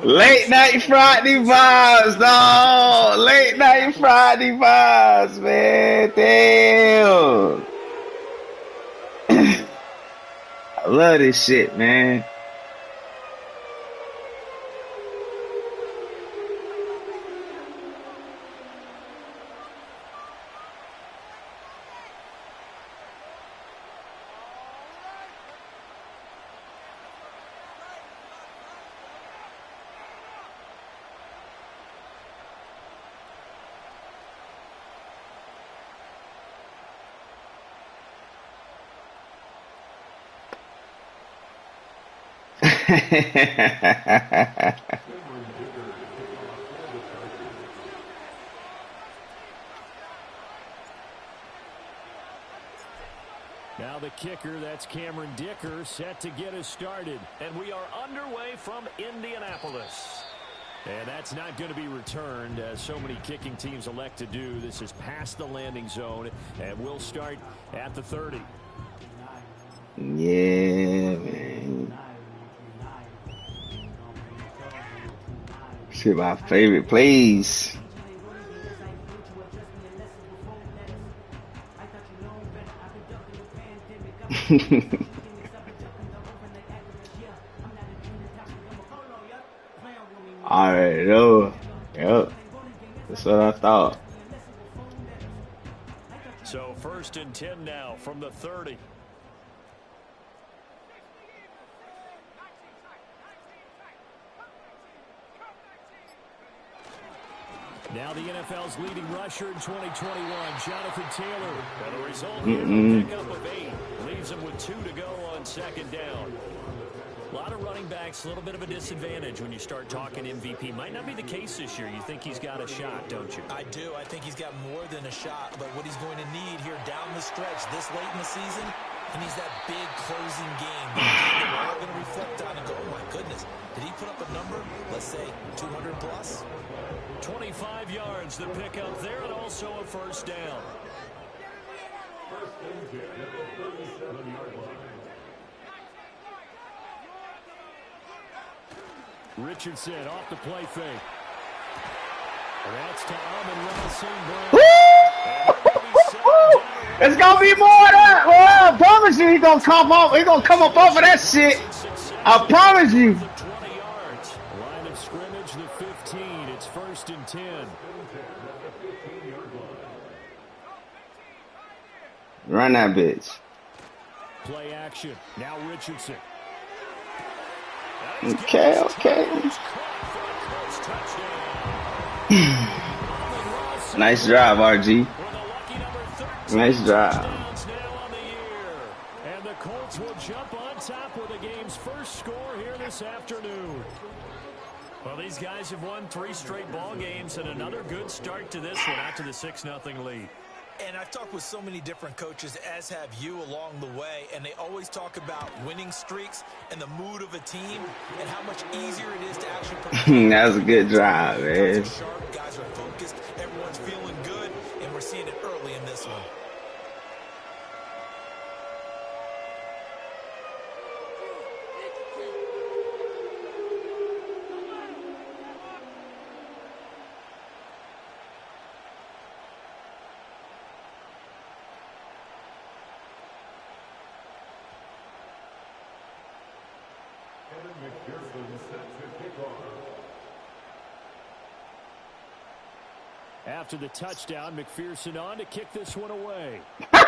Late night Friday vibes, dog. Late night Friday vibes, man. Damn. I love this shit, man. Now the kicker, that's Cameron Dicker, set to get us started. And we are underway from Indianapolis. And that's not going to be returned, as so many kicking teams elect to do. This is past the landing zone, and we'll start at the 30. Yeah, man. Shit, my favorite plays. Alright, no. Yep. That's what I thought. So 1st and 10 now from the 30. Now the NFL's leading rusher in 2021, Jonathan Taylor. And the result here, a pickup of 8. Leaves him with 2 to go on 2nd down. A lot of running backs, a little bit of a disadvantage when you start talking MVP. Might not be the case this year. You think he's got a shot, don't you? I do. I think he's got more than a shot. But what he's going to need here down the stretch this late in the season, he needs that big closing game. That we're all going to reflect on and go, oh, my goodness. Did he put up a number, let's say, 200 plus? 25 yards, the pickup there, and also a 1st down. Richardson off the play fake. And that's to Amon-Ra St. Brown. It's gonna be more of that. Well, I promise you, he's gonna come up. He's gonna come up off of that shit. I promise you. 20 yards. Line of scrimmage, the 15. It's 1st and 10. Run that bitch. Play action. Now Richardson. Okay. Nice drive, RG. Nice drive. And the Colts will jump on top with the game's first score here this afternoon. Well, these guys have won 3 straight ball games, and another good start to this one out to the 6-0 lead. And I've talked with so many different coaches, as have you along the way, and they always talk about winning streaks and the mood of a team and how much easier it is to actually perform. That was a good drive, man. Guys are sharp, guys are focused, everyone's feeling good, and we're seeing it early in this one. After the touchdown, McPherson on to kick this one away. They're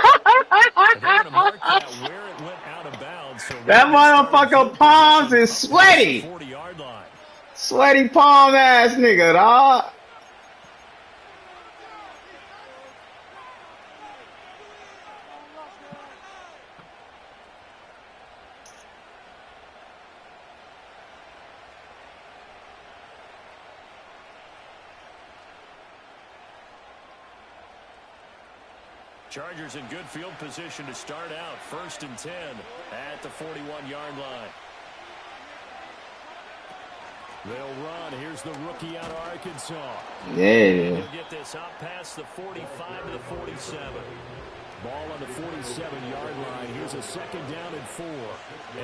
going to mark that where it went out of bounds. So that motherfucker palms is sweaty. 40-yard line. Sweaty palm ass nigga, dog. Chargers in good field position to start out. 1st and 10 at the 41-yard line. They'll run. Here's the rookie out of Arkansas. Yeah. He'll get this out past the 45 to the 47. Ball on the 47-yard line. Here's a 2nd down and 4.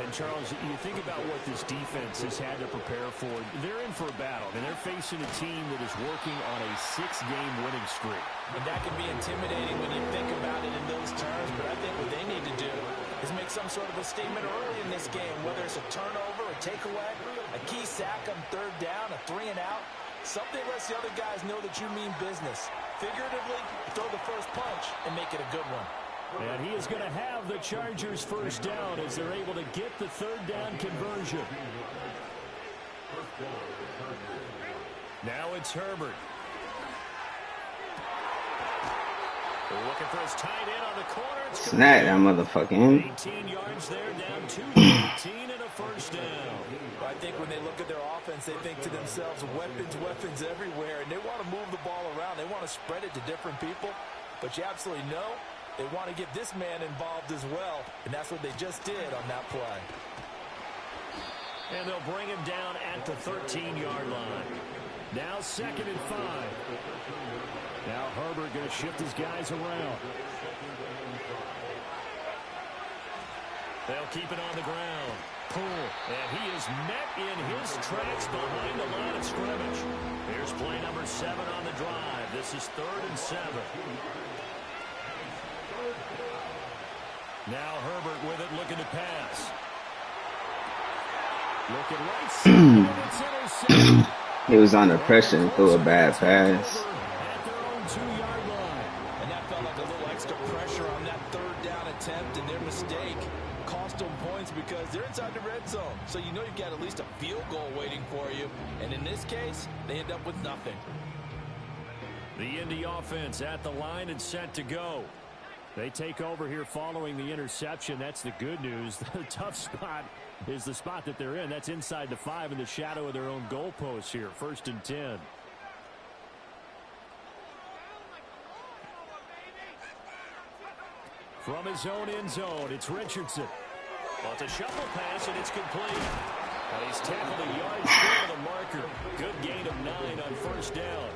And, Charles, you think about what this defense has had to prepare for. They're in for a battle. I mean, they're facing a team that is working on a 6-game winning streak. And that can be intimidating when you think about it in those terms. But I think what they need to do is make some sort of a statement early in this game, whether it's a turnover, a takeaway, a key sack on 3rd down, a 3-and-out. Something lets the other guys know that you mean business. Figuratively, throw the first punch and make it a good one. And he is going to have the Chargers' 1st down as they're able to get the 3rd down conversion. Now it's Herbert. Looking for his tight end on the corner. Snap that motherfucker. 18 yards there, down to 18 and a 1st down. I think when they look at their offense, they think to themselves, weapons everywhere, and they want to move the ball around. They want to spread it to different people, but you absolutely know they want to get this man involved as well, and that's what they just did on that play. And they'll bring him down at the 13-yard line. Now 2nd and 5. Now Herbert going to shift his guys around. They'll keep it on the ground. Pull. And he is met in his tracks behind the line of scrimmage. Here's play number 7 on the drive. This is 3rd and 7. Now Herbert with it, looking to pass. Looking right side, and it's intercepted. He was under pressure and threw a bad pass. At their own 2-yard line. And that felt like a little extra pressure on that 3rd down attempt, and their mistake cost them points because they're inside the red zone. So you know you've got at least a field goal waiting for you. And in this case, they end up with nothing. The Indy offense at the line and set to go. They take over here following the interception. That's the good news. The tough spot is the spot that they're in. That's inside the 5 in the shadow of their own goalposts here. 1st and 10. From his own end zone, it's Richardson. Well, it's a shuffle pass, and it's complete. And he's tackled a yard short of the marker. Good gain of 9 on 1st down.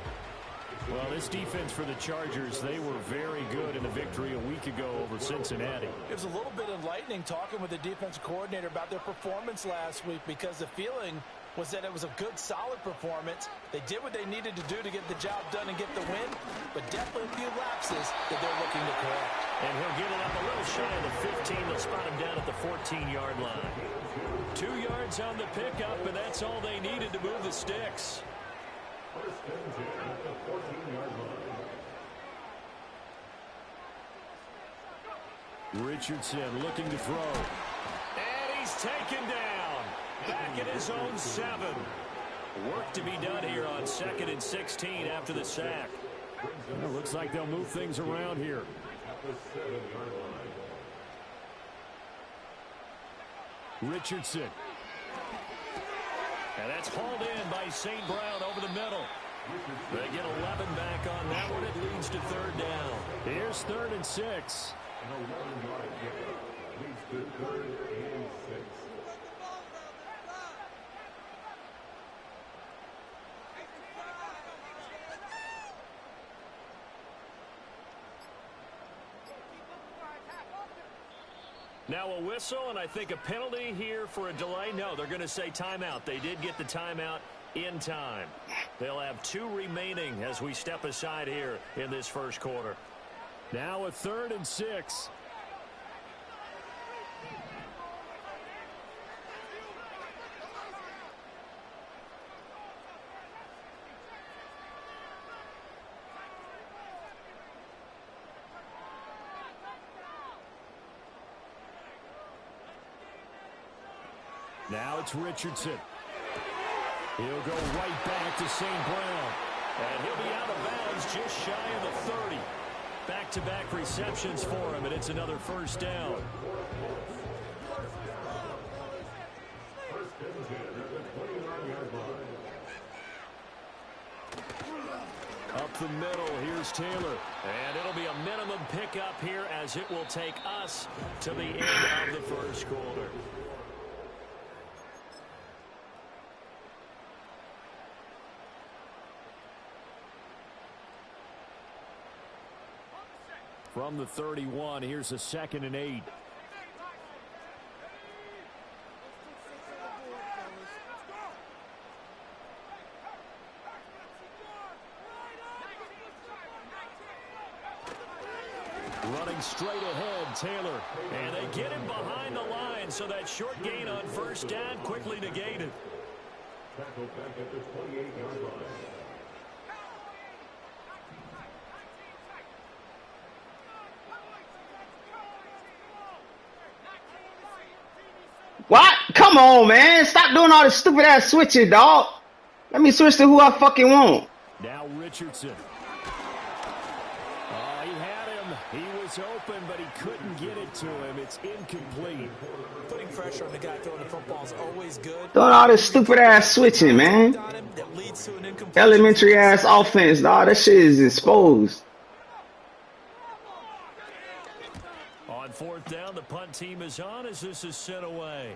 Well, this defense for the Chargers, they were very good in a victory a week ago over Cincinnati. It was a little bit enlightening talking with the defensive coordinator about their performance last week because the feeling was that it was a good, solid performance. They did what they needed to do to get the job done and get the win, but definitely a few lapses that they're looking to correct. And he'll get it up a little shy of the 15. They'll spot him down at the 14-yard line. 2 yards on the pickup, and that's all they needed to move the sticks. Richardson looking to throw. And he's taken down. Back at his own 7. Work to be done here on 2nd and 16 after the sack. Well, looks like they'll move things around here. Richardson. And that's hauled in by St. Brown over the middle. They get 11 back on that one. It leads to 3rd down. Here's 3rd and 6. Now a whistle, and I think a penalty here for a delay. No, they're going to say timeout. They did get the timeout in time. They'll have 2 remaining as we step aside here in this 1st quarter. Now a 3rd and 6. Now it's Richardson. He'll go right back to St. Brown. And he'll be out of bounds just shy of the 30. Back-to-back receptions for him, and it's another 1st down. Up the middle, here's Taylor. And it'll be a minimum pickup here as it will take us to the end of the 1st quarter. From the 31, here's a 2nd and 8. Running straight ahead, Taylor. And they get him behind the line, so that short gain on 1st down quickly negated. Tackled back at the 28-yard line. What? Come on, man. Stop doing all this stupid ass switching, dog. Let me switch to who I fucking want. Now Richardson. Oh, he had him. He was open, but he couldn't get it to him. It's incomplete. Putting pressure on the guy throwing the football is always good. Doing all this stupid ass switching, man. Elementary ass offense, dog. That shit is exposed. On 4th down, the punt team is on as this is sent away.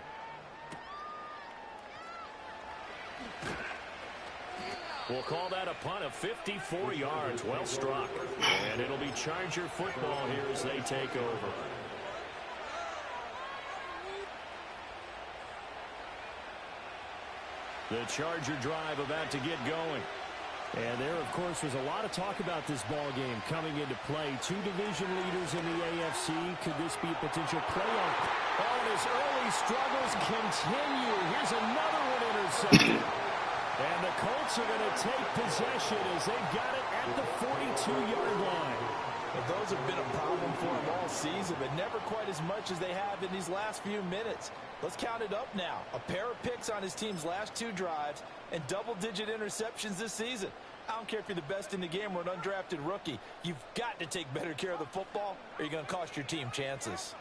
We'll call that a punt of 54 yards. Well struck. And it'll be Charger football here as they take over. The Charger drive about to get going. And there, of course, was a lot of talk about this ball game coming into play. 2 division leaders in the AFC. Could this be a potential playoff? Oh, and his early struggles continue. Here's another one intercepted. And the Colts are going to take possession as they've got it at the 42-yard line. Well, those have been a problem for him all season, but never quite as much as they have in these last few minutes. Let's count it up now. A pair of picks on his team's last 2 drives and double-digit interceptions this season. I don't care if you're the best in the game or an undrafted rookie. You've got to take better care of the football or you're going to cost your team chances.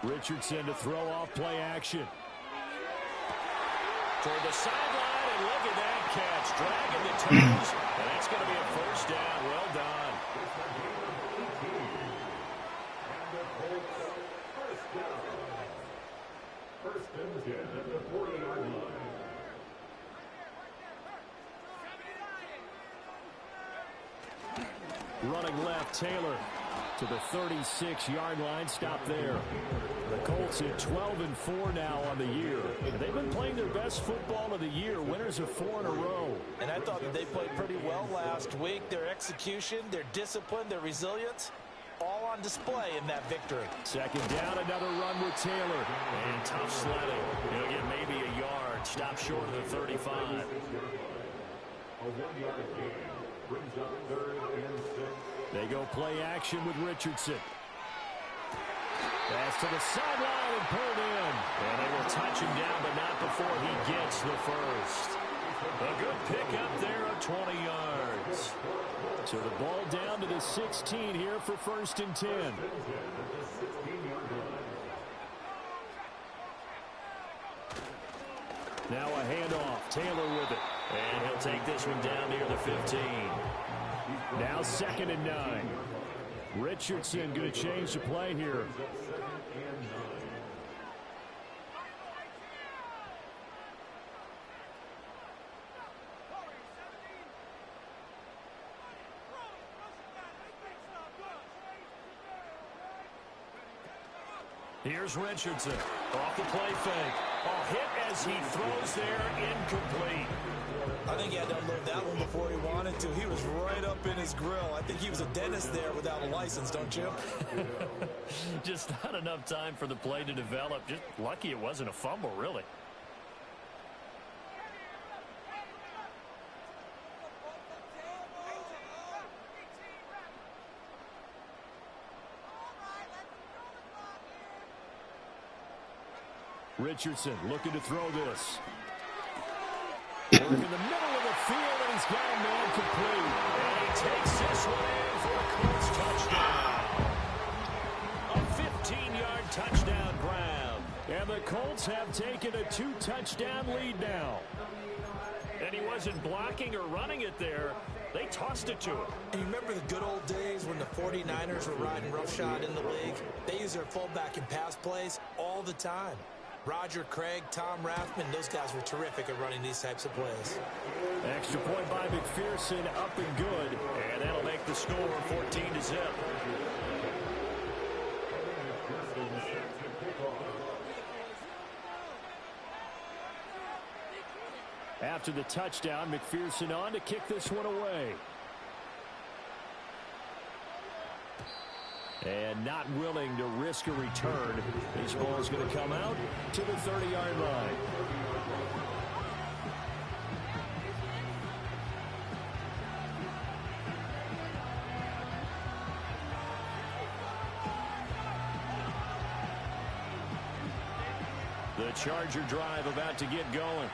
Richardson to throw off play action. Toward the sideline, and look at that catch. Dragging the toes, and that's going to be a 1st down. Well done. First and 10 at the 40-yard line. Running left, Taylor to the 36-yard line. Stop there. The Colts at 12-4 now on the year. And they've been playing their best football of the year. Winners of 4 in a row. And I thought that they played pretty well last week. Their execution, their discipline, their resilience, all on display in that victory. 2nd down, another run with Taylor. And tough sledding. He'll get maybe a yard. Stop short of the 35. A 1-yard gain brings up 3rd and 6. They go play action with Richardson. Pass to the sideline and pulled in. And they will touch him down, but not before he gets the first. A good pick up there of 20 yards. So the ball down to the 16 here for 1st and 10. Now a handoff. Taylor with it. And he'll take this one down near the 15. Now 2nd and 9. Richardson going to change the play here. Here's Richardson off the play fake. A hit as he throws there, incomplete. I think he had to unload that one before he wanted to. He was right up in his grill. I think he was a dentist there without a license, don't you? Just not enough time for the play to develop. Just lucky it wasn't a fumble, really. Richardson looking to throw this. Work in the middle of the field, and he's got a man complete. And he takes this one in for a Colts touchdown. A 15-yard touchdown grab. And the Colts have taken a 2-touchdown lead now. And he wasn't blocking or running it there. They tossed it to him. And you remember the good old days when the 49ers were riding roughshod in the league? They use their fullback in pass plays all the time. Roger Craig, Tom Rathman, those guys were terrific at running these types of plays. Extra point by McPherson, up and good. And that'll make the score 14-0. After the touchdown, McPherson on to kick this one away. And not willing to risk a return. This ball is going to come out to the 30-yard line. The Charger drive about to get going.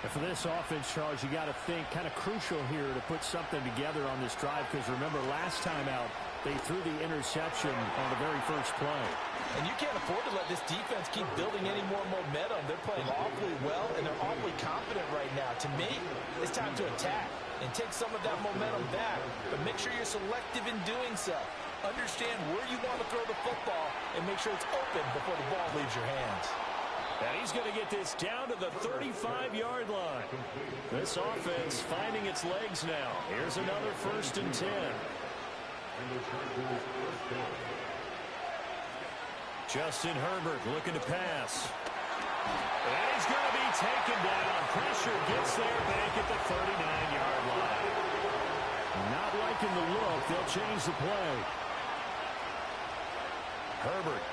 And for this offense, Charles, you got to think kind of crucial here to put something together on this drive, because remember last time out they threw the interception on the very first play. And you can't afford to let this defense keep building any more momentum. They're playing awfully well, and they're awfully confident right now. To me, it's time to attack and take some of that momentum back, but make sure you're selective in doing so. Understand where you want to throw the football and make sure it's open before the ball leaves your hands. And he's going to get this down to the 35-yard line. This offense finding its legs now. Here's another 1st and 10. Justin Herbert looking to pass. And he's going to be taken down. Pressure gets there back at the 39-yard line. Not liking the look. They'll change the play. Herbert.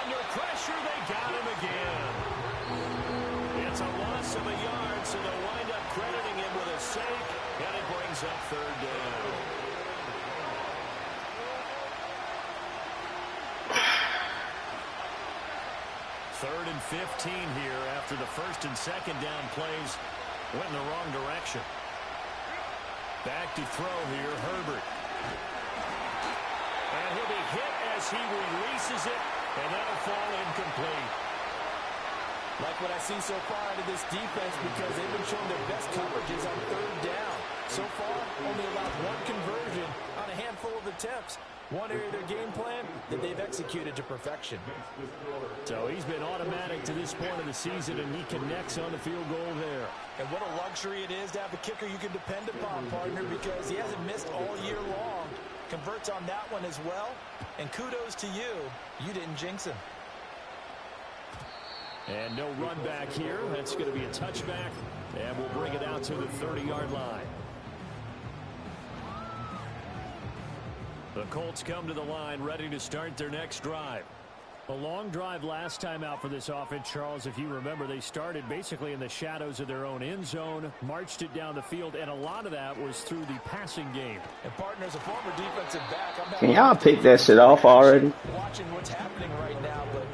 Under pressure, they got him again. It's a loss of a yard, so they'll wind up crediting him with a save, and it brings up 3rd down. Third and 15 here after the 1st and 2nd down plays went in the wrong direction. Back to throw here, Herbert. And he'll be hit as he releases it. And that'll fall incomplete. Like what I see so far out of this defense, because they've been showing their best coverages on 3rd down. So far, only allowed 1 conversion on a handful of attempts. One area of their game plan that they've executed to perfection. So he's been automatic to this point of the season, and he connects on the field goal there. And what a luxury it is to have a kicker you can depend upon, partner, because he hasn't missed all year long. Converts on that one as well. And kudos to you. You didn't jinx him. And no run back here. That's going to be a touchback. And we'll bring it out to the 30-yard line. The Colts come to the line ready to start their next drive. A long drive last time out for this offense, Charles. If you remember, they started basically in the shadows of their own end zone, marched it down the field, and a lot of that was through the passing game. And partners, a former defensive back. Can y'all pick that shit off already? Watching what's happening right now, but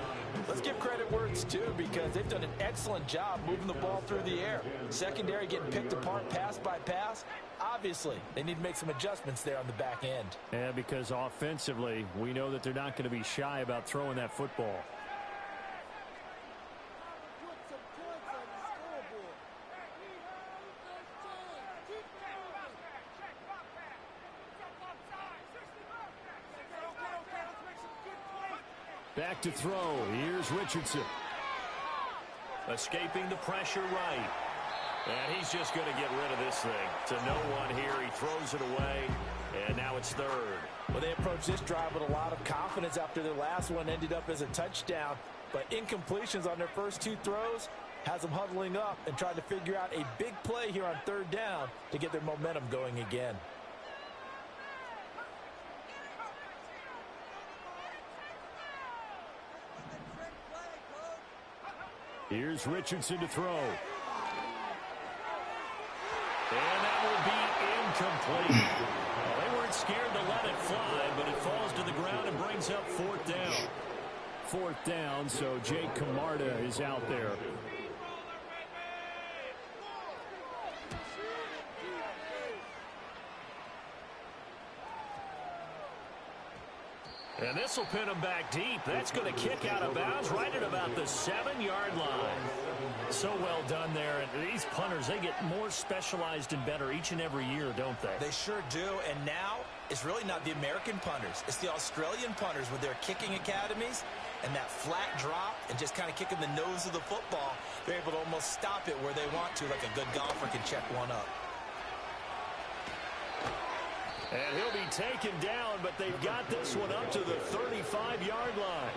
let's give credit where it's due, because they've done an excellent job moving the ball through the air. Secondary getting picked apart pass by pass. Obviously, they need to make some adjustments there on the back end. Yeah, because offensively, we know that they're not going to be shy about throwing that football. Back to throw. Here's Richardson. Escaping the pressure right. And he's just going to get rid of this thing. To no one here. He throws it away. And now it's 3rd. Well, they approached this drive with a lot of confidence after their last one ended up as a touchdown. But incompletions on their first 2 throws has them huddling up and trying to figure out a big play here on 3rd down to get their momentum going again. Here's Richardson to throw. And that will be incomplete. Well, they weren't scared to let it fly, but it falls to the ground and brings up 4th down. 4th down, so Jake Camarda is out there. And this will pin him back deep. That's going to kick out of bounds right at about the 7-yard line. So well done there. And these punters, they get more specialized and better each and every year, don't they? They sure do. And now it's really not the American punters. It's the Australian punters with their kicking academies. And that flat drop and just kind of kicking the nose of the football, they're able to almost stop it where they want to, like a good golfer can check one up. And he'll be taken down, but they've got this one up to the 35-yard line.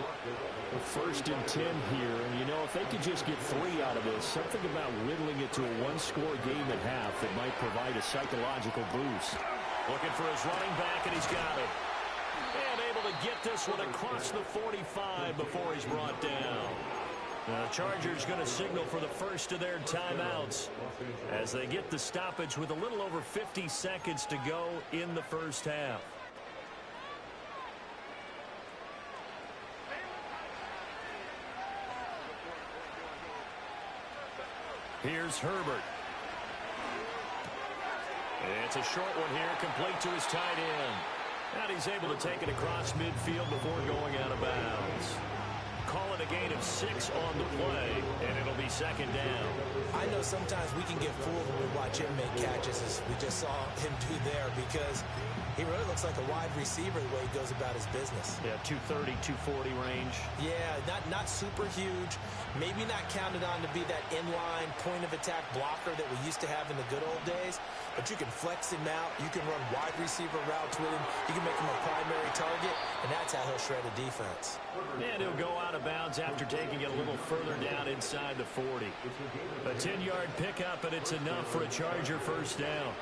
First and 10 here, and you know, if they could just get 3 out of this, something about whittling it to a one-score game at half that might provide a psychological boost. Looking for his running back, and he's got it. And able to get this one across the 45 before he's brought down. The Chargers going to signal for the first of their timeouts as they get the stoppage with a little over 50 seconds to go in the first half. Here's Herbert. It's a short one here, complete to his tight end. And he's able to take it across midfield before going out of bounds. Call it a gain of 6 on the play, and it'll be second down. I know sometimes we can get fooled when we watch him make catches, as we just saw him do there, because he really looks like a wide receiver the way he goes about his business. Yeah, 230, 240 range. Yeah, not super huge. Maybe not counted on to be that inline point-of-attack blocker that we used to have in the good old days, but you can flex him out. You can run wide receiver routes with him. You can make him a primary target, and that's how he'll shred a defense. And he'll go out of bounds after taking it a little further down inside the 40. A 10-yard pickup, and it's enough for a Charger first down.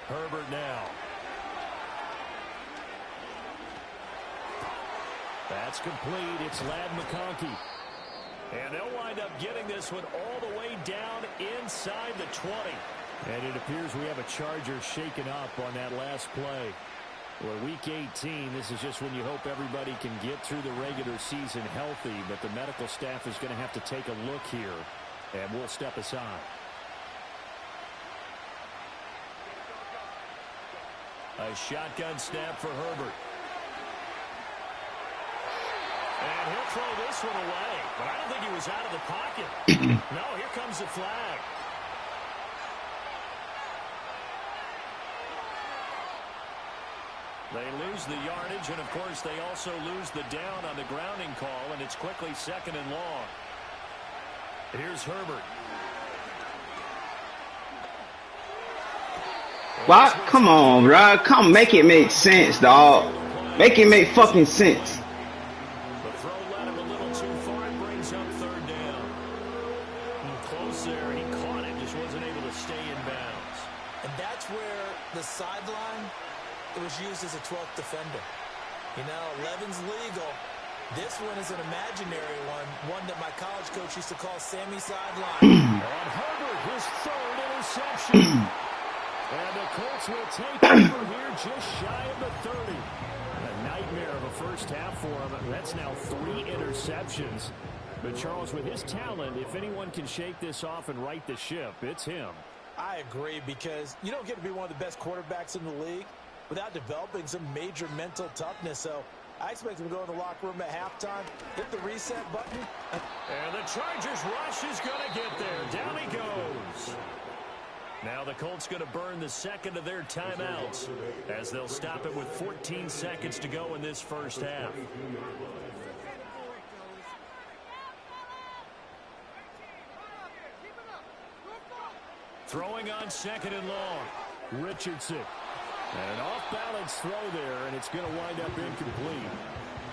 Herbert now. That's complete. It's Ladd McConkey. And they'll wind up getting this one all the way down inside the 20. And it appears we have a Charger shaken up on that last play. Well, week 18, this is just when you hope everybody can get through the regular season healthy, but the medical staff is going to have to take a look here, and we'll step aside. A shotgun snap for Herbert. And he'll throw this one away, but I don't think he was out of the pocket. No, here comes the flag. They lose the yardage, and of course they also lose the down on the grounding call, and it's quickly second and long. Here's Herbert. What? Come on, bro. Come make it make sense, dog. Make it make fucking sense. The throw led him a little too far and brings up third down. And close there. He caught it, just wasn't able to stay in bounds. And that's where the sideline, it was used as a 12th defender. You know, 11's legal. This one is an imaginary one that my college coach used to call Sammy Sideline. On Herbert, his third interception. And the Colts will take over here just shy of the 30. A nightmare of a first half for him. That's now 3 interceptions. But Charles, with his talent, if anyone can shake this off and right the ship, it's him. I agree, because you don't get to be one of the best quarterbacks in the league without developing some major mental toughness. So I expect him to go in the locker room at halftime, hit the reset button. And the Chargers rush is going to get there. Down he goes. Now the Colts going to burn the second of their timeouts as they'll stop it with 14 seconds to go in this first half. Throwing on second and long. Richardson. An off-balance throw there, and it's going to wind up incomplete.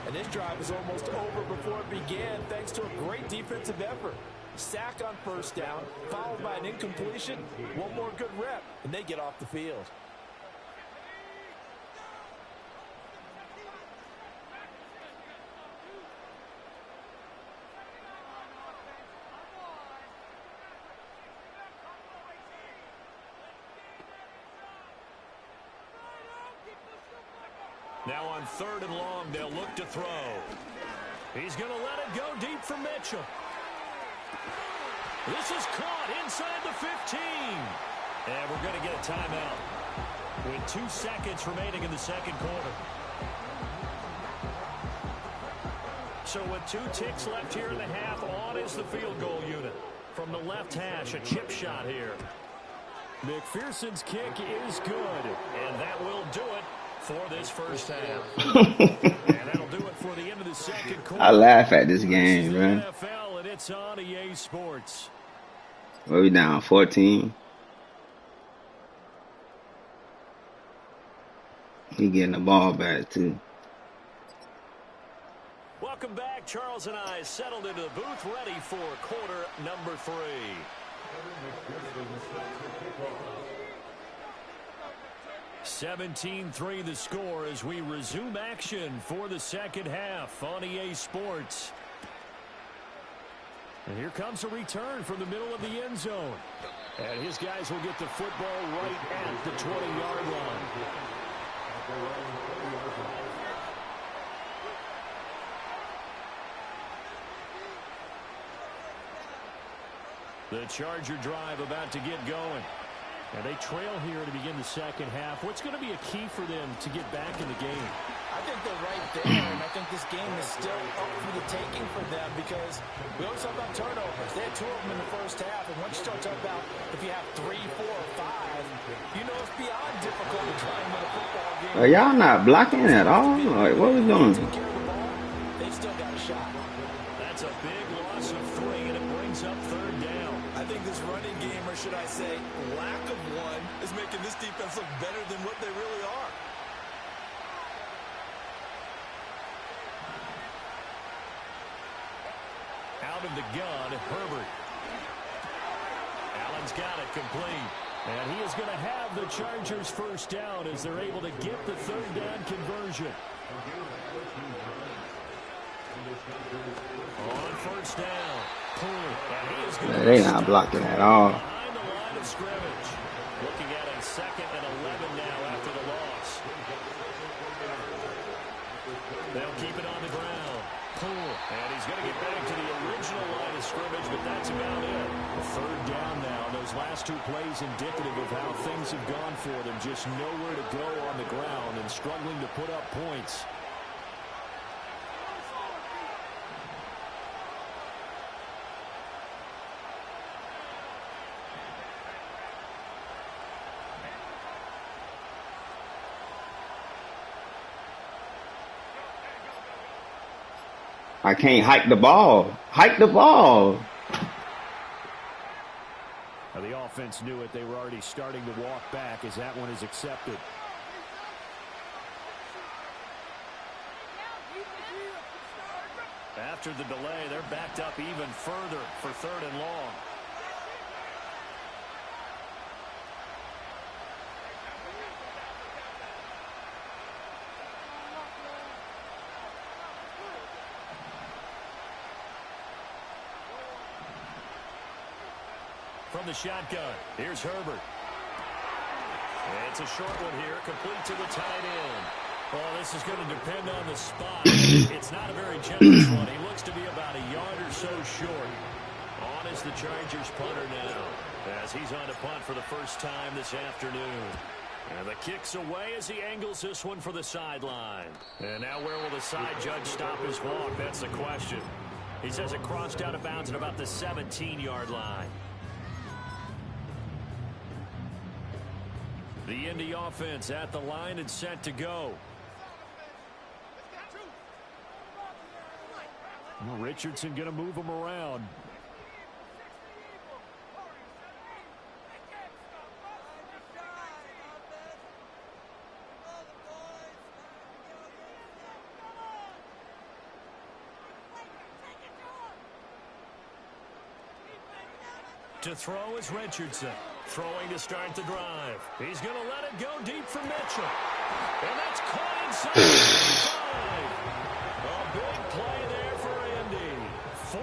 And this drive was almost over before it began, thanks to a great defensive effort. Sack on first down, followed by an incompletion. One more good rep, and they get off the field. Now on third and long, they'll look to throw. He's going to let it go deep for Mitchell. This is caught inside the 15. And we're going to get a timeout with 2 seconds remaining in the second quarter. So with 2 ticks left here in the half, on is the field goal unit. From the left hash, a chip shot here. McPherson's kick is good, and that will do it for this first half. And that'll do it for the end of the second quarter. I laugh at this game, man. NFL, and it's on EA Sports. What we down, 14? He getting the ball back, too. Welcome back. Charles and I settled into the booth, ready for quarter number 3. 17-3 the score as we resume action for the second half on EA Sports. And here comes a return from the middle of the end zone. And his guys will get the football right at the 20-yard line. The Charger drive about to get going. And they trail here to begin the second half. What's going to be a key for them to get back in the game? I think they're right there, and I think this game is still up for the taking for them because we always talk about turnovers. They had 2 of them in the first half, and once you start talking about if you have 3, 4, or 5, you know it's beyond difficult to try and win a football game. Are y'all not blocking at all? Like, what we doing? Take care of the ball, they've still got a shot. That's a big loss of 3, and it brings up third down. I think this running game, or should I say lack of one, is making this defense look better than what they really are. Out of the gun, Herbert. Allen's got it complete. And he is going to have the Chargers first down as they're able to get the third down conversion. On first down. And he is going They not blocking at all. behind the line of scrimmage. Looking at a 2nd and 11 now after the loss. They'll keep it on the ground. And he's going to get back to the original line of scrimmage, but that's about it. Third down now. Those last 2 plays indicative of how things have gone for them. Just nowhere to go on the ground and struggling to put up points. I can't hike the ball. Hike the ball. Now the offense knew it. They were already starting to walk back as that one is accepted. After the delay, they're backed up even further for 3rd and long. From the shotgun, here's Herbert. It's a short one here, complete to the tight end. Well, this is going to depend on the spot. It's not a very generous one. He looks to be about a yard or so short. On is the Chargers punter now, as he's on to punt for the first time this afternoon. And the kick's away as he angles this one for the sideline. And now where will the side judge stop his walk? That's the question. He says it crossed out of bounds at about the 17-yard line. The Indy offense at the line and set to go. Well, Richardson going to move him around. To throw is Richardson. Throwing to start the drive. He's going to let it go deep for Mitchell. And that's caught inside the 5. A big play there for Indy.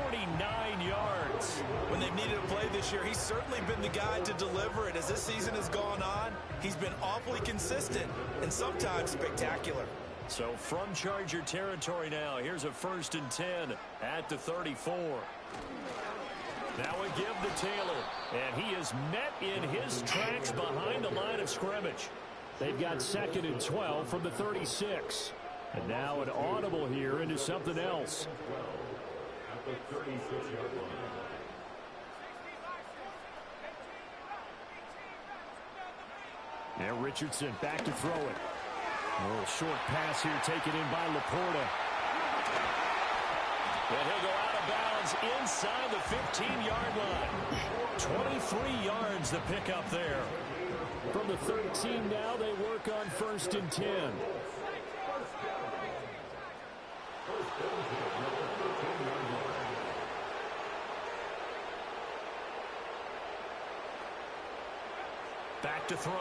49 yards. When they've needed a play this year, he's certainly been the guy to deliver it. As this season has gone on, he's been awfully consistent and sometimes spectacular. So from Charger territory now, here's a 1st and 10 at the 34. Now we give to Taylor, and he is met in his tracks behind the line of scrimmage. They've got 2nd and 12 from the 36. And now an audible here into something else. At the 36-yard line. And Richardson back to throw it. A little short pass here taken in by Laporta. And he'll go out of bounds inside the 15-yard line. 23 yards the pickup there. From the 13 now, they work on 1st and 10. Back to throw.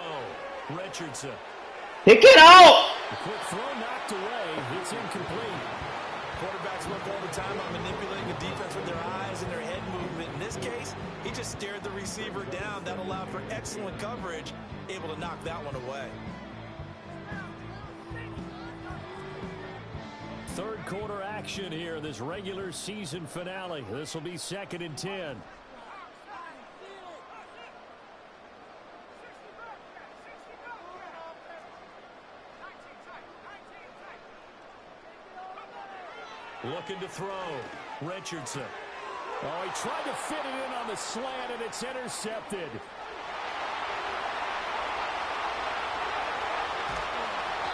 Richardson. Pick it out! The quick throw knocked away. It's incomplete. Quarterbacks work all the time on manipulating the defense with their eyes and their head movement. In this case, he just stared the receiver down. That allowed for excellent coverage, able to knock that one away. Third quarter action here in this regular season finale. This will be 2nd and 10. Looking to throw. Richardson. Oh, he tried to fit it in on the slant, and it's intercepted.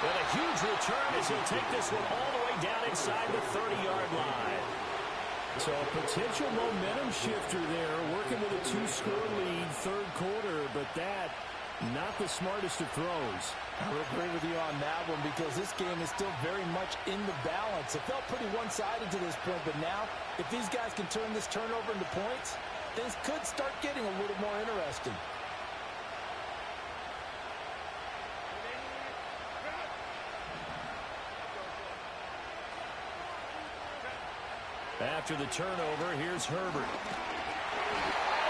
And a huge return as he'll take this one all the way down inside the 30-yard line. So a potential momentum shifter there, working with a 2-score lead, third quarter, but that, not the smartest of throws. I would agree with you on that one because this game is still very much in the balance. It felt pretty one-sided to this point, but now, if these guys can turn this turnover into points, things could start getting a little more interesting. After the turnover, here's Herbert.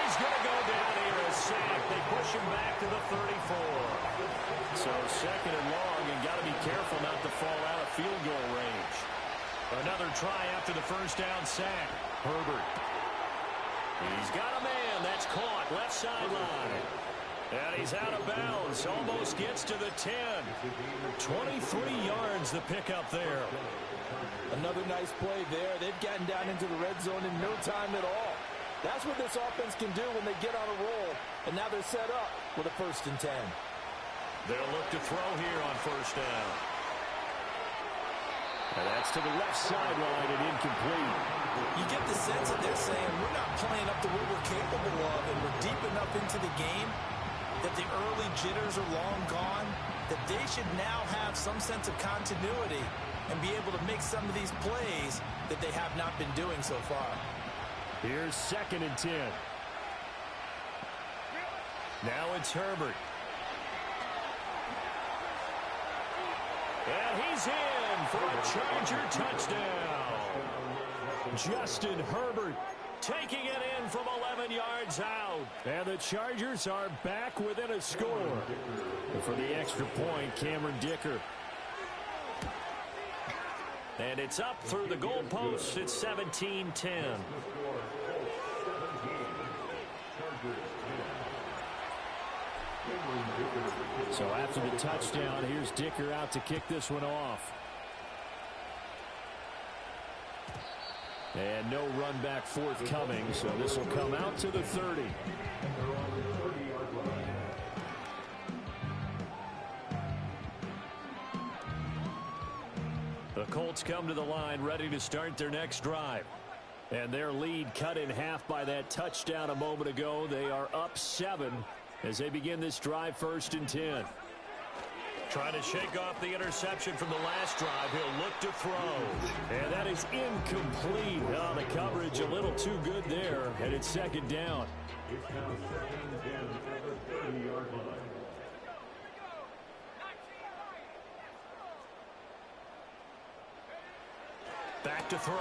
He's going to go down here, a sack. They push him back to the 34. So 2nd and long, and got to be careful not to fall out of field goal range. Another try after the first down sack. Herbert. He's got a man. That's caught. Left sideline. And he's out of bounds. Almost gets to the 10. 23 yards the pickup there. Another nice play there. They've gotten down into the red zone in no time at all. That's what this offense can do when they get on a roll. And now they're set up with a 1st and 10. They'll look to throw here on first down. And that's to the left sideline and incomplete. You get the sense that they're saying we're not playing up to what we're capable of, and we're deep enough into the game that the early jitters are long gone, that they should now have some sense of continuity and be able to make some of these plays that they have not been doing so far. Here's 2nd and 10. Now it's Herbert. And he's in for a Charger touchdown. Justin Herbert taking it in from 11 yards out. And the Chargers are back within a score. And for the extra point, Cameron Dicker. And it's up through the goalposts. It's 17-10. So after the touchdown, here's Dicker out to kick this one off. And no run back forthcoming, so this will come out to the 30. The Colts come to the line ready to start their next drive. And their lead cut in half by that touchdown a moment ago. They are up 7 as they begin this drive, 1st and 10. Trying to shake off the interception from the last drive. He'll look to throw. And that is incomplete. Oh, the coverage a little too good there. And it's 2nd down. It's now 2nd and 10 at the 30-yard line. Back to throw.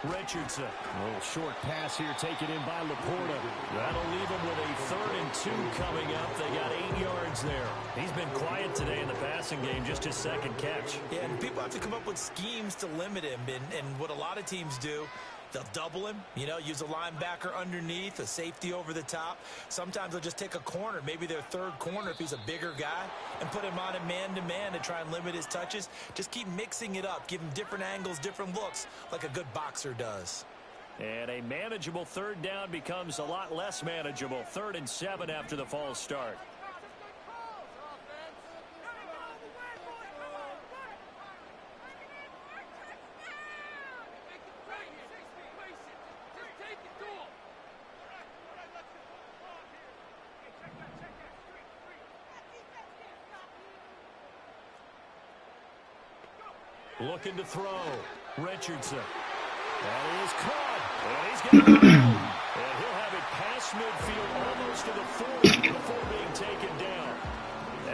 Richardson. A little short pass here taken in by Laporta. That'll leave them with a 3rd and 2 coming up. They got 8 yards there. He's been quiet today in the passing game, just his 2nd catch. Yeah, and people have to come up with schemes to limit him. And what a lot of teams do, they'll double him, use a linebacker underneath, a safety over the top. Sometimes they'll just take a corner, maybe their 3rd corner if he's a bigger guy, and put him on a man-to-man to try and limit his touches. Just keep mixing it up, give him different angles, different looks, like a good boxer does. And a manageable 3rd down becomes a lot less manageable. 3rd and 7 after the false start. Looking to throw. Richardson. That is caught. And he's going to go. And he'll have it past midfield almost to the 40 before being taken down.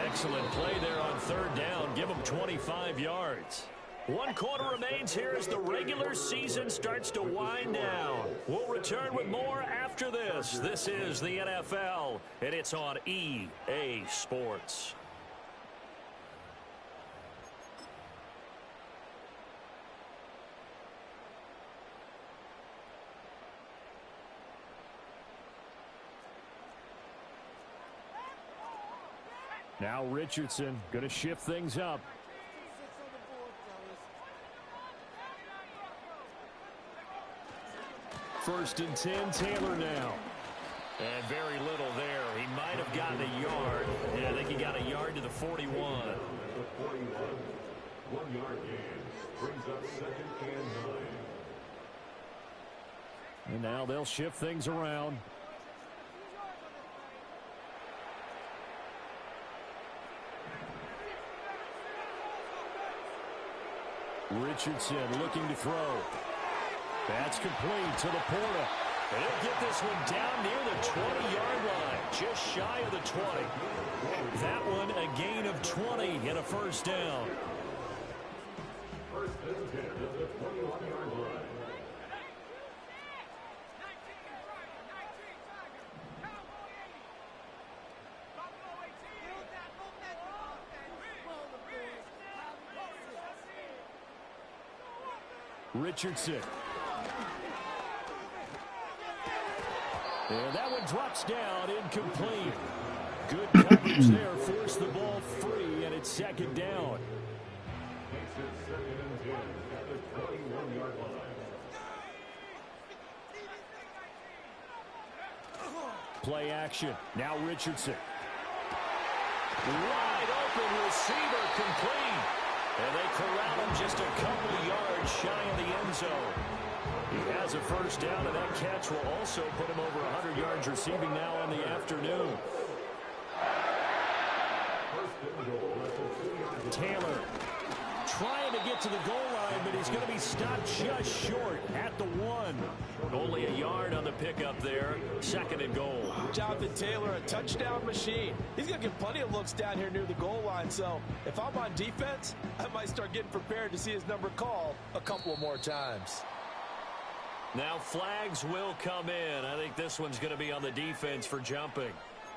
Excellent play there on third down. Give him 25 yards. 1 quarter remains here as the regular season starts to wind down. We'll return with more after this. This is the NFL, and it's on EA Sports. Now Richardson going to shift things up. First and 10, Taylor now. And very little there. He might have gotten a yard. Yeah, I think he got a yard to the 41. 1 yard gain brings up 2nd and 9. And now they'll shift things around. Richardson looking to throw. That's complete to Laporta. And he'll get this one down near the 20-yard line, just shy of the 20. That one a gain of 20 and a first down. First and 10 at the 21-yard line. Richardson. And that one drops down, incomplete. Good coverage there, forced the ball free, and it's 2nd down. Makes it 2nd and 10 at the 21-yard line. Play action. Now Richardson. Wide open receiver, complete. And they corral him just a couple of yards shy of the end zone. He has a first down, and that catch will also put him over 100 yards receiving now on the afternoon. Taylor trying to get to the goal line, but he's going to be stopped just short at the 1. Only a yard on the pickup there. 2nd and goal. Jonathan Taylor, a touchdown machine. He's going to get plenty of looks down here near the goal line. So if I'm on defense, I might start getting prepared to see his number called a couple of more times. Now flags will come in. I think this one's going to be on the defense for jumping.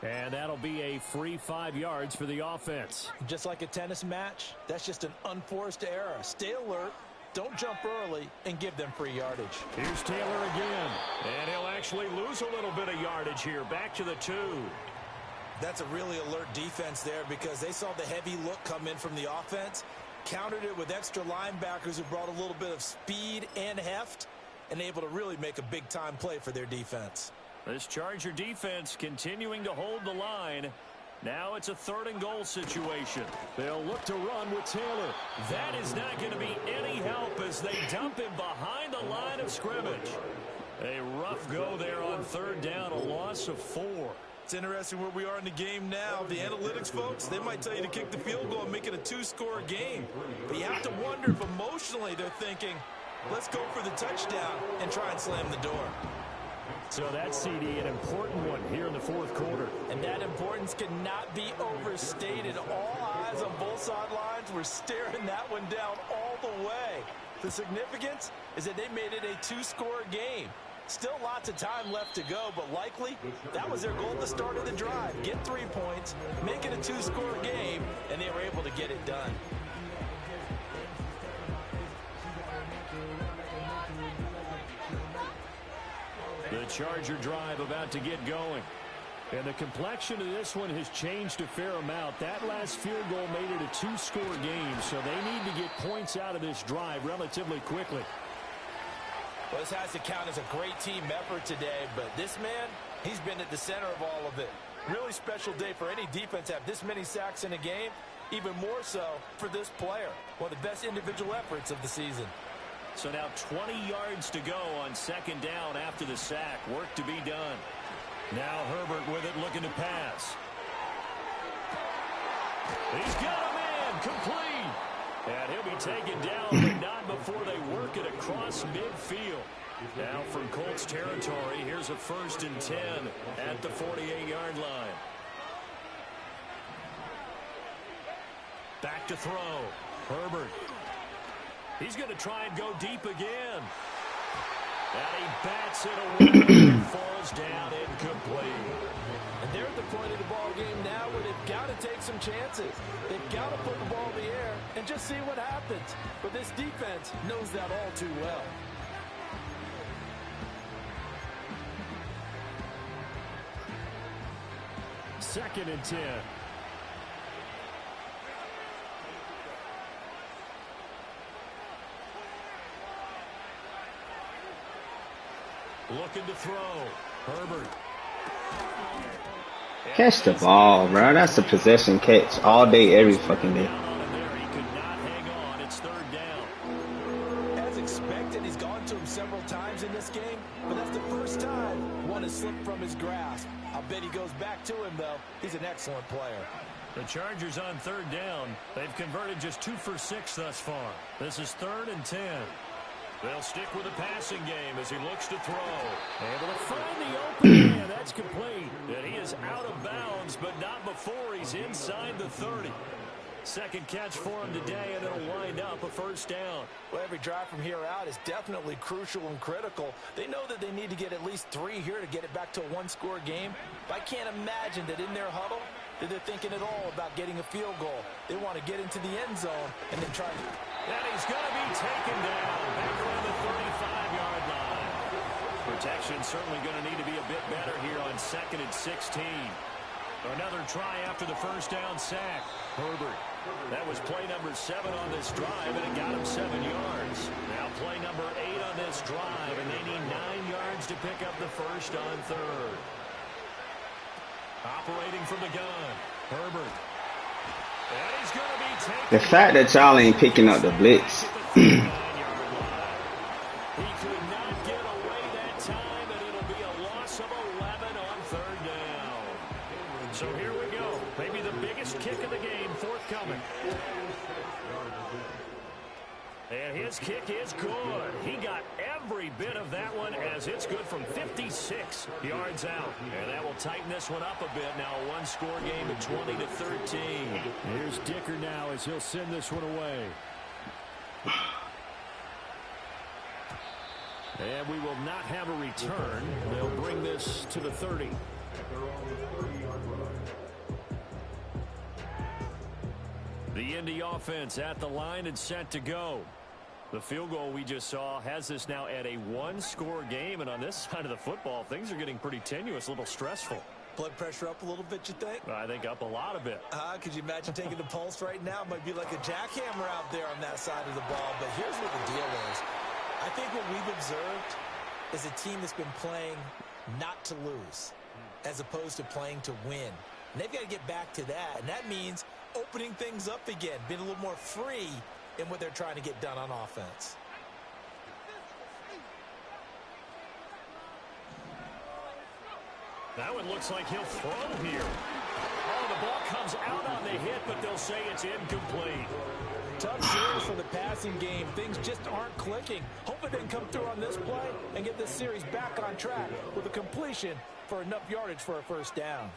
And that'll be a free 5 yards for the offense. Just like a tennis match, that's just an unforced error. Stay alert, don't jump early, and give them free yardage. Here's Taylor again. And he'll actually lose a little bit of yardage here. Back to the 2. That's a really alert defense there because they saw the heavy look come in from the offense, countered it with extra linebackers who brought a little bit of speed and heft, and able to really make a big-time play for their defense. This Charger defense continuing to hold the line. Now it's a 3rd and goal situation. They'll look to run with Taylor. That is not going to be any help as they dump him behind the line of scrimmage. A rough go there on 3rd down, a loss of 4. It's interesting where we are in the game now. The analytics folks, they might tell you to kick the field goal and make it a 2-score game. But you have to wonder if emotionally they're thinking, let's go for the touchdown and try and slam the door. So that's, CD, an important one here in the 4th quarter. And that importance cannot be overstated. All eyes on both sidelines were staring that one down all the way. The significance is that they made it a 2-score game. Still lots of time left to go, but likely that was their goal at the start of the drive. Get 3 points, make it a 2-score game, and they were able to get it done. The Charger drive about to get going. And the complexion of this one has changed a fair amount. That last field goal made it a 2-score game, so they need to get points out of this drive relatively quickly. Well, this has to count as a great team effort today, but this man, he's been at the center of all of it. Really special day for any defense to have this many sacks in a game, even more so for this player. One of the best individual efforts of the season. So now 20 yards to go on 2nd down after the sack. Work to be done. Now Herbert with it, looking to pass. He's got a man, complete. And he'll be taken down, but not before they work it across midfield. Now from Colts territory, here's a 1st and 10 at the 48-yard line. Back to throw. Herbert. He's going to try and go deep again. And he bats it away and falls down incomplete. And they're at the point of the ball game now where they've got to take some chances. They've got to put the ball in the air and just see what happens. But this defense knows that all too well. Second and 10. Looking to throw. Herbert. Catch the ball, bro. That's a possession catch all day, every fucking day. He could not hang on. It's 3rd down. As expected, he's gone to him several times in this game, but that's the first time one has slipped from his grasp. I'll bet he goes back to him, though. He's an excellent player. The Chargers on 3rd down. They've converted just 2 for 6 thus far. This is 3rd and 10. They'll stick with the passing game as he looks to throw. Able to find the open man. That's complete. And he is out of bounds, but not before he's inside the 30. Second catch for him today, and it'll wind up a 1st down. Well, every drive from here out is definitely crucial and critical. They know that they need to get at least 3 here to get it back to a 1-score game. But I can't imagine that in their huddle that they're thinking at all about getting a field goal. They want to get into the end zone and then try to... And he's going to be taken down back around the 35-yard line. Protection certainly going to need to be a bit better here on 2nd and 16. Another try after the 1st down sack. Herbert. That was play number 7 on this drive, and it got him 7 yards. Now play number 8 on this drive, and they need 9 yards to pick up the 1st on 3rd. Operating from the gun. Herbert. And he's going to be taken. The fact that y'all ain't picking up the blitz. He could not get away that time, and it'll be a loss of 11 on 3rd down. So here we go. Maybe the biggest kick of the game forthcoming. And his kick is good. He got every bit of that one as it's good from 56 yards out. And that will tighten this one up a bit. Now a 1-score game at 20-13. Here's Dicker now as he'll send this one away. And we will not have a return. They'll bring this to the 30. The Indy offense at the line and set to go. The field goal we just saw has this now at a 1-score game, and on this side of the football, things are getting pretty tenuous, a little stressful. Blood pressure up a little bit, you think? I think up a lot of it. Could you imagine taking the pulse right now? It might be like a jackhammer out there on that side of the ball, but here's what the deal is. I think what we've observed is a team that's been playing not to lose as opposed to playing to win. And they've got to get back to that, and that means opening things up again, being a little more free in what they're trying to get done on offense. Now it looks like he'll throw here. Oh, the ball comes out on the hit, but they'll say it's incomplete. Tough series for the passing game. Things just aren't clicking. Hoping they can come through on this play and get this series back on track with a completion for enough yardage for a 1st down.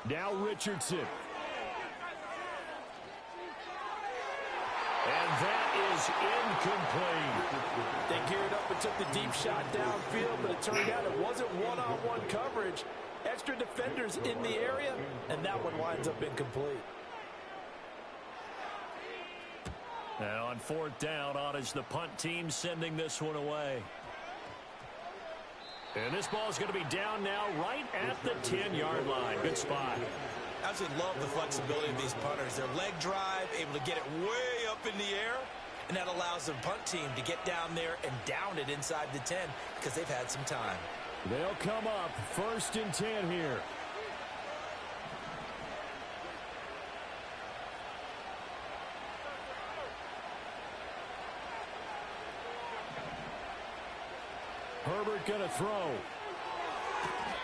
Now Richardson. And that is incomplete. They geared up and took the deep shot downfield, but it turned out it wasn't one-on-one coverage. Extra defenders in the area, and that one winds up incomplete. And on 4th down, on is the punt team sending this one away. And this ball is going to be down now right at the 10-yard line. Good spot. Absolutely love the flexibility of these punters. Their leg drive, able to get it way up in the air, and that allows the punt team to get down there and down it inside the 10 because they've had some time. They'll come up 1st and 10 here. Herbert going to throw.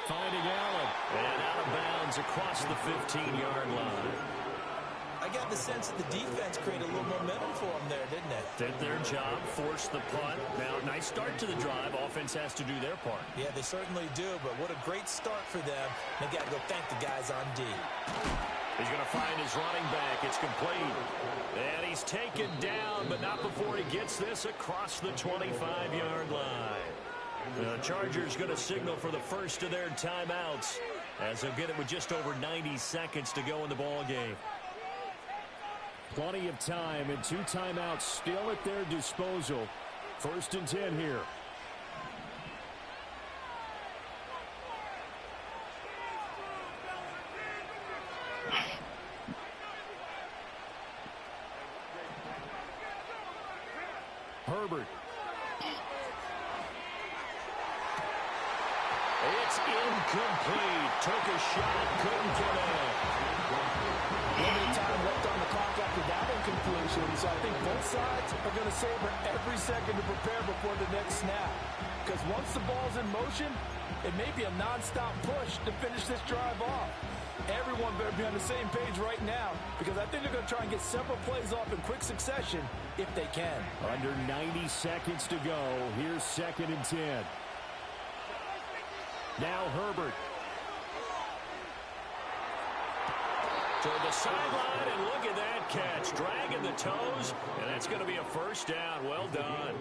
Finding Allen. And out of bounds across the 15-yard line. I got the sense that the defense created a little momentum for them there, didn't it? Did their job, forced the punt. Now, nice start to the drive. Offense has to do their part. Yeah, they certainly do, but what a great start for them. They got to go thank the guys on D. He's going to find his running back. It's complete. And he's taken down, but not before he gets this across the 25-yard line. The Chargers going to signal for the first of their timeouts as they'll get it with just over 90 seconds to go in the ball game. Plenty of time and 2 timeouts still at their disposal. 1st and 10 here. Herbert. It's incomplete. Took a shot, couldn't connect. Limited time left on the clock after that incompletion, so I think both sides are going to savor every second to prepare before the next snap. Because once the ball's in motion, it may be a non-stop push to finish this drive off. Everyone better be on the same page right now, because I think they're going to try and get several plays off in quick succession if they can. Under 90 seconds to go. Here's 2nd and 10. Now Herbert. Toward the sideline, and look at that catch. Dragging the toes, and that's going to be a first down. Well done.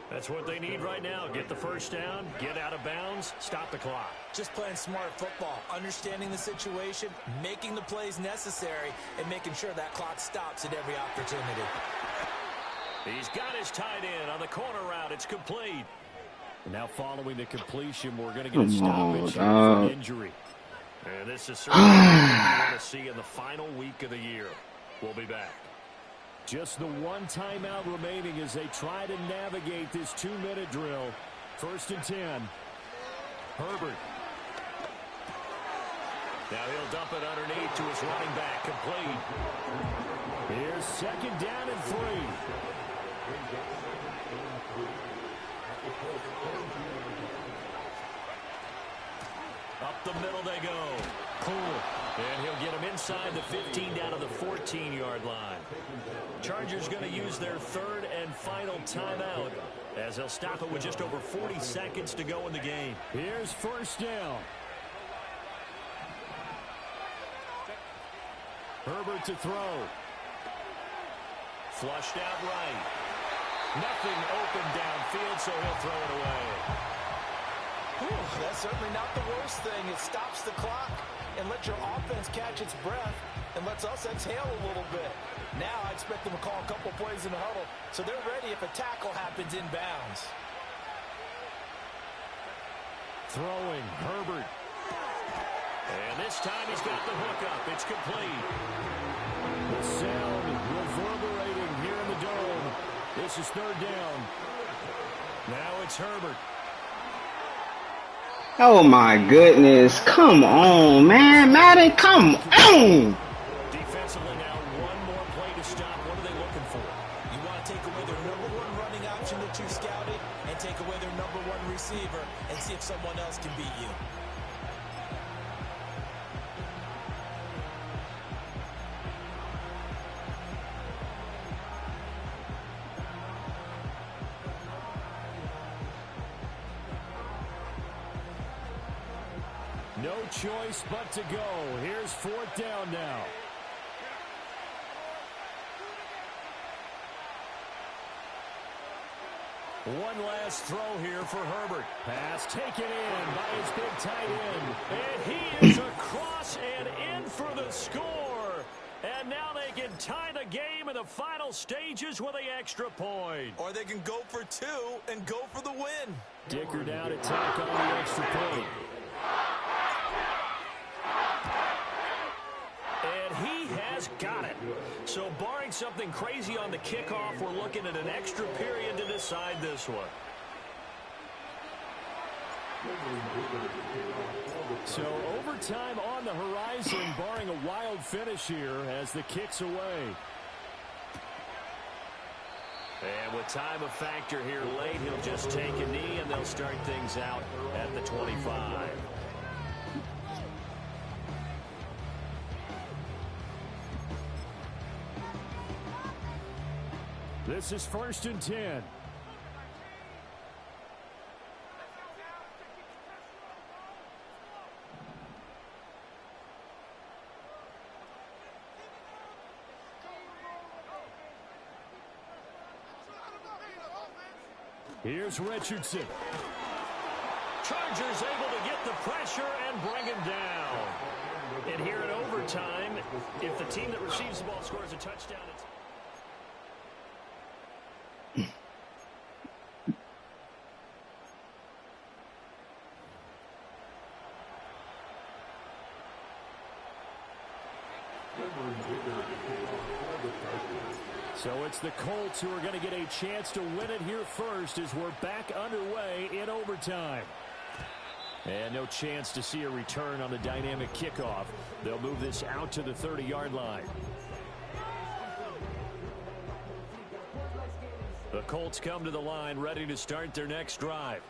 That's what they need right now. Get the first down, get out of bounds, stop the clock. Just playing smart football, understanding the situation, making the plays necessary, and making sure that clock stops at every opportunity. He's got his tight end on the corner route. It's complete. Now following the completion, we're going to get a stoppage for an injury. And this is certainly what we want to see in the final week of the year. We'll be back. Just the 1 timeout remaining as they try to navigate this 2-minute drill. 1st and 10. Herbert. Now he'll dump it underneath to his running back, complete. Here's 2nd down and 3. Up the middle they go. Cool. And he'll get him inside the 15 down to the 14-yard line. Chargers going to use their 3rd and final timeout as they'll stop it with just over 40 seconds to go in the game. Here's 1st down. Herbert to throw. Flushed out right. Nothing open downfield, so he'll throw it away. Whew, that's certainly not the worst thing. It stops the clock and lets your offense catch its breath and lets us exhale a little bit. Now I expect them to call a couple plays in the huddle so they're ready if a tackle happens in bounds. Throwing, Herbert. And this time he's got the hook up. It's complete. The sound reverberating here in the dome. This is 3rd down. Now it's Herbert. Oh my goodness. Come on, man. Madden, come on. Defensively now, one more play to stop. What are they looking for? You want to take away their #1 running option that you scouted and take away their #1 receiver and see if someone else can beat you. No choice but to go. Here's 4th down now. One last throw here for Herbert. Pass taken in by his big tight end. And he is across and in for the score. And now they can tie the game in the final stages with the extra point. Or they can go for 2 and go for the win. Dicker down to tack on the extra point. And he has got it. So barring something crazy on the kickoff, we're looking at an extra period to decide this one. So overtime on the horizon, barring a wild finish here as the kick's away. And with time a factor here late, he'll just take a knee, and they'll start things out at the 25. This is 1st and 10. Here's Richardson. Chargers able to get the pressure and bring him down. And here in overtime, if the team that receives the ball scores a touchdown, it's... So it's the Colts who are going to get a chance to win it here first as we're back underway in overtime. And no chance to see a return on the dynamic kickoff. They'll move this out to the 30-yard line. The Colts come to the line ready to start their next drive.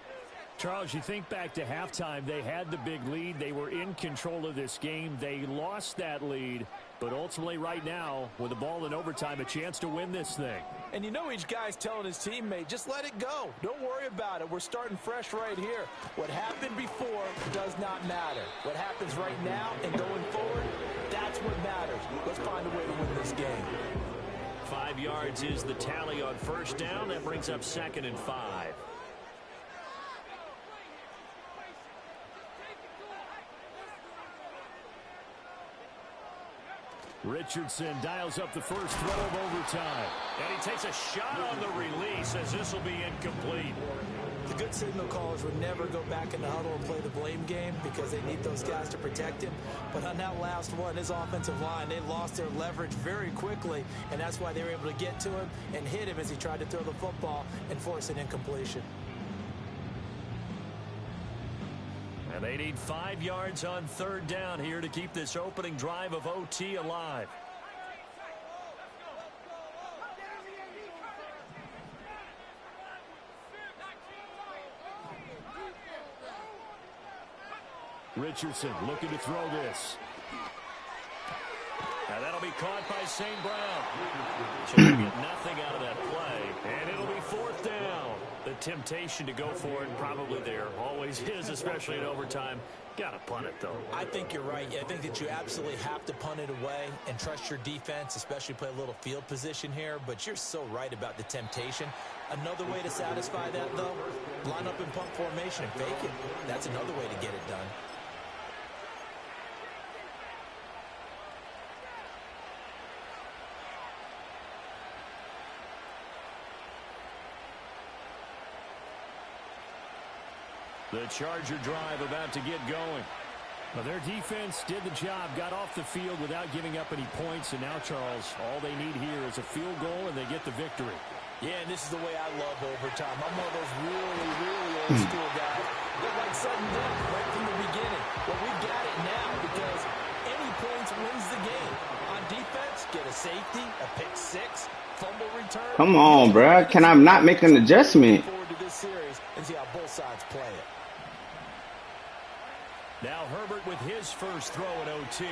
Charles, you think back to halftime, they had the big lead. They were in control of this game. They lost that lead. But ultimately right now, with the ball in overtime, a chance to win this thing. And you know each guy's telling his teammate, just let it go. Don't worry about it. We're starting fresh right here. What happened before does not matter. What happens right now and going forward, that's what matters. Let's find a way to win this game. 5 yards is the tally on first down. That brings up 2nd and 5. Richardson dials up the first throw of overtime. And he takes a shot on the release as this will be incomplete. The good signal callers would never go back in the huddle and play the blame game because they need those guys to protect him. But on that last one, his offensive line, they lost their leverage very quickly, and that's why they were able to get to him and hit him as he tried to throw the football and force an incompletion. And they need 5 yards on third down here to keep this opening drive of OT alive. Richardson looking to throw this. Now that'll be caught by St. Brown. So they get nothing out of that play. And it'll be 4th down. The temptation to go for it probably there. Always is, especially in overtime. Got to punt it, though. I think you're right. I think that you absolutely have to punt it away and trust your defense, especially play a little field position here. But you're so right about the temptation. Another way to satisfy that, though, line up in punt formation and fake it. That's another way to get it done. The Charger drive about to get going. Well, their defense did the job, got off the field without giving up any points, and now, Charles, all they need here is a field goal, and they get the victory. Yeah, and this is the way I love overtime. I'm one of those really, really old school guys. But like sudden death right from the beginning. But we got it now because any points wins the game. On defense, get a safety, a pick six, fumble return. Come on, bro. Can I not make an adjustment? Forward to this series and see how both sides play it. Now Herbert with his first throw at OT.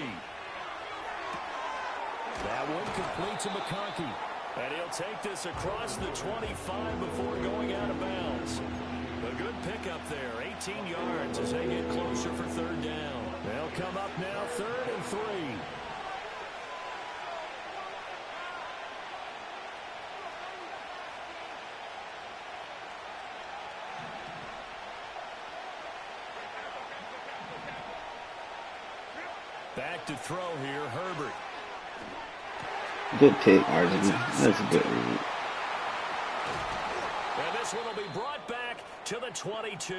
That one complete to McConkey. And he'll take this across the 25 before going out of bounds. A good pickup there, 18 yards as they get closer for third down. They'll come up now, 3rd and 3. Back to throw here, Herbert. Good pick, RG. That's a good read. And this one will be brought back to the 22.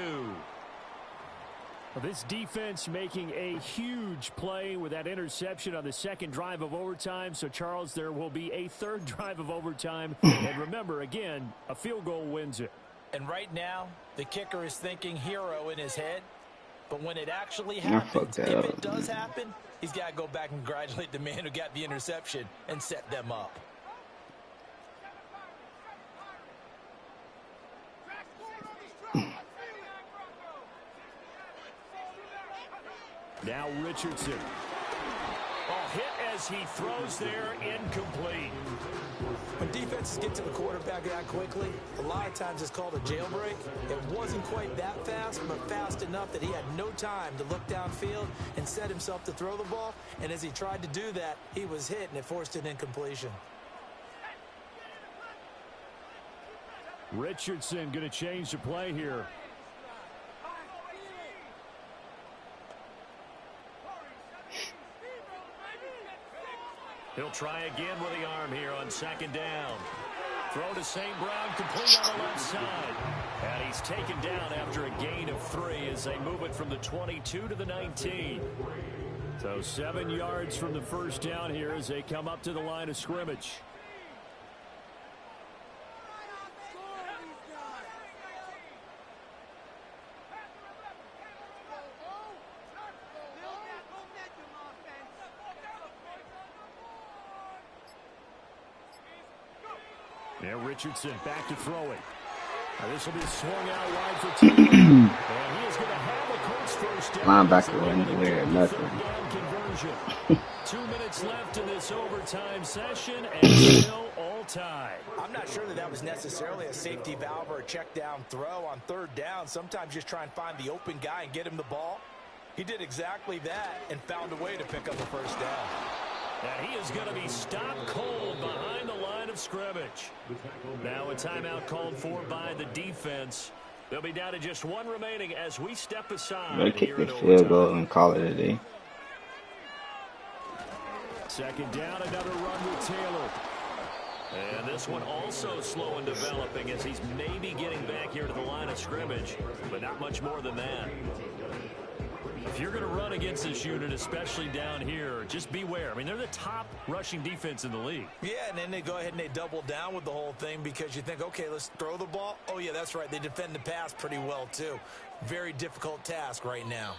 Well, this defense making a huge play with that interception on the second drive of overtime. So, Charles, there will be a third drive of overtime. And remember, again, a field goal wins it. And right now, the kicker is thinking hero in his head. But when it actually happens, if it does happen, he's got to go back and congratulate the man who got the interception and set them up. Now Richardson. Oh, hit as he throws there, incomplete. When defenses get to the quarterback that quickly, a lot of times it's called a jailbreak. It wasn't quite that fast, but fast enough that he had no time to look downfield and set himself to throw the ball. And as he tried to do that, he was hit, and it forced an incompletion. Richardson going to change the play here. He'll try again with the arm here on second down. Throw to St. Brown, complete on the left side. And he's taken down after a gain of 3 as they move it from the 22 to the 19. So 7 yards from the first down here as they come up to the line of scrimmage. Now Richardson back to throw it. This will be swung out wide for Taylor. And he is going to have a Colts first down. Linebacker wasn't weird, nothing. 2 minutes left in this overtime session, and still all tied. I'm not sure that was necessarily a safety valve or a check down throw on third down. Sometimes just try and find the open guy and get him the ball. He did exactly that and found a way to pick up a first down. And he is going to be stopped cold behind the line of scrimmage. Now a timeout called for by the defense. They'll be down to just 1 remaining as we step aside. They'll kick the field goal and call it a day. Second down, another run with Taylor. And this one also slow in developing as he's maybe getting back here to the line of scrimmage, but not much more than that. If you're going to run against this unit, especially down here, just beware. I mean, they're the top rushing defense in the league. Yeah, and then they go ahead and they double down with the whole thing because you think, okay, let's throw the ball. Oh, yeah, that's right. They defend the pass pretty well, too. Very difficult task right now.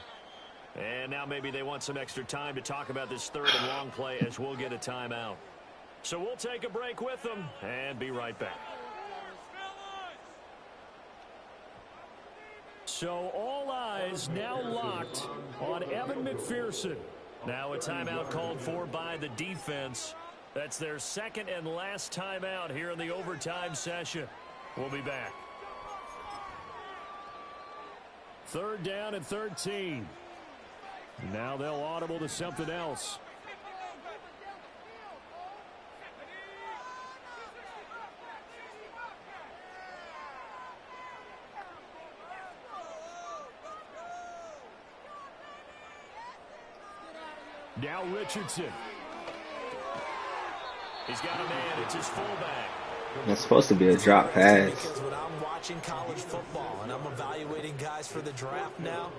And now maybe they want some extra time to talk about this third and long play as we'll get a timeout. So we'll take a break with them and be right back. So all eyes now locked on Evan McPherson. Now a timeout called for by the defense. That's their second and last timeout here in the overtime session. We'll be back. Third down and 13. Now they'll audible to something else. Now Richardson. He's got a man. It's his fullback. It's supposed to be a drop pass. Because when I'm watching college football and I'm evaluating guys for the draft now,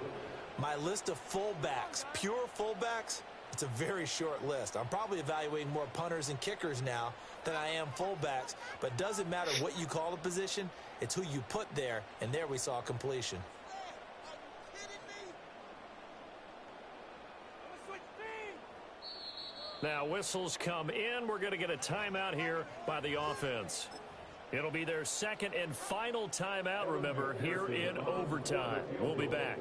my list of fullbacks, pure fullbacks, it's a very short list. I'm probably evaluating more punters and kickers now than I am fullbacks. But it doesn't matter what you call the position. It's who you put there. And there we saw completion. Now whistles come in. We're going to get a timeout here by the offense. It'll be their second and final timeout, remember, here in overtime. We'll be back.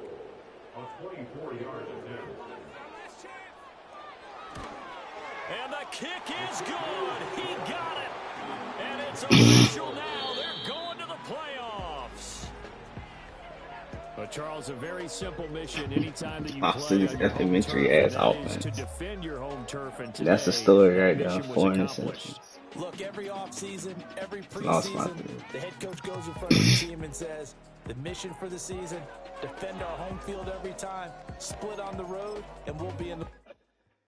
And the kick is good. He got it. And it's official now. They're going to the playoffs. But Charles, a very simple mission anytime that you play this elementary ass offense. To defend your home turf, and That's the story right there. 4 interceptions. Look, every offseason, every preseason, the head coach goes in front of the team and says, the mission for the season, defend our home field every time, split on the road, and we'll be in the